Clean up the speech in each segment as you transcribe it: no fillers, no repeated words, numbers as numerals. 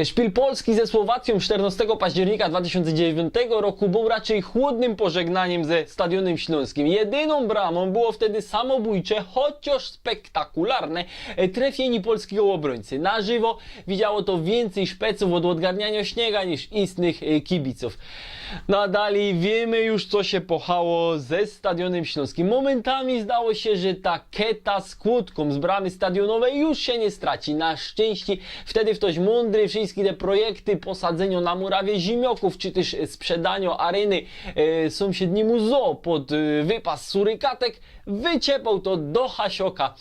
Szpil Polski ze Słowacją 14 października 2009 roku był raczej chłodnym pożegnaniem ze Stadionem Śląskim. Jedyną bramą było wtedy samobójcze, chociaż spektakularne trafienie polskiego obrońcy. Na żywo widziało to więcej szpeców od odgarniania śniega niż istnych kibiców. Nadal wiemy już, co się pochało ze Stadionem Śląskim. Momentami zdało się, że ta keta z kłódką z bramy stadionowej już się nie straci. Na szczęście wtedy ktoś mądry wszystkie te projekty posadzenia na murawie zimioków, czy też sprzedania areny sąsiedniemu zoo pod wypas surykatek wyciepał to do hasioka.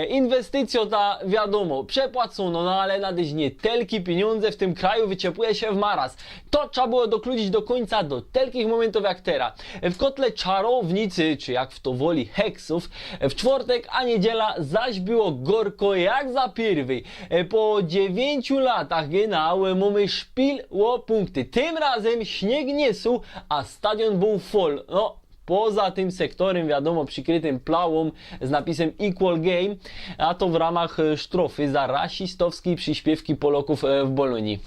Inwestycja ta wiadomo, przepłacono, no ale nadejść nie telki pieniądze w tym kraju wyciepuje się w maraz. To trzeba było dokludzić do końca do telkich momentów jak teraz. W kotle czarownicy, czy jak w to woli heksów, w czwartek a niedziela zaś było gorko jak za pierwej. Po 9 latach genau mamy szpil o punkty. Tym razem śnieg nie suł, a stadion był full. No, poza tym sektorem, wiadomo, przykrytym plałą z napisem Equal Game, a to w ramach sztrofy za rasistowskie przyśpiewki Polaków w Bolonii.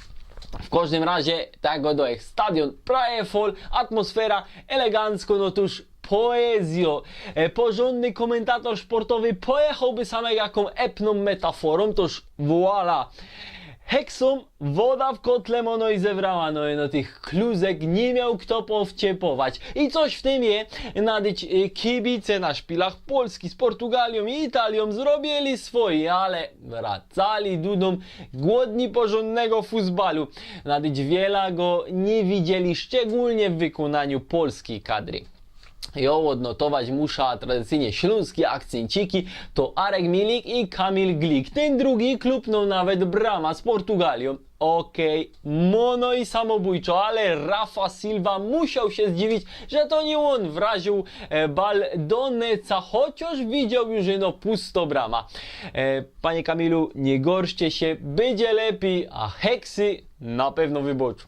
W każdym razie, tak go jak stadion prawie full, atmosfera elegancko, no tuż poezjo. Porządny komentator sportowy pojechałby same jaką epną metaforą, toż voila. Heksom woda w kotle mono i zebrała, no tych kluzek nie miał kto powciepować. I coś w tym je, nadyć kibice na szpilach Polski z Portugalią i Italią zrobili swoje, ale wracali dudą głodni porządnego futbalu. Nadyć wiele go nie widzieli, szczególnie w wykonaniu polskiej kadry. Jo, odnotować muszę tradycyjnie śląskie akcenciki, to Arek Milik i Kamil Glik. Ten drugi klupnął nawet brama z Portugalią. Okej, mono i samobójczo, ale Rafa Silva musiał się zdziwić, że to nie on wraził bal do neca, chociaż widział już no pusto brama. Panie Kamilu, nie gorszcie się, będzie lepiej, a heksy na pewno wyboczą.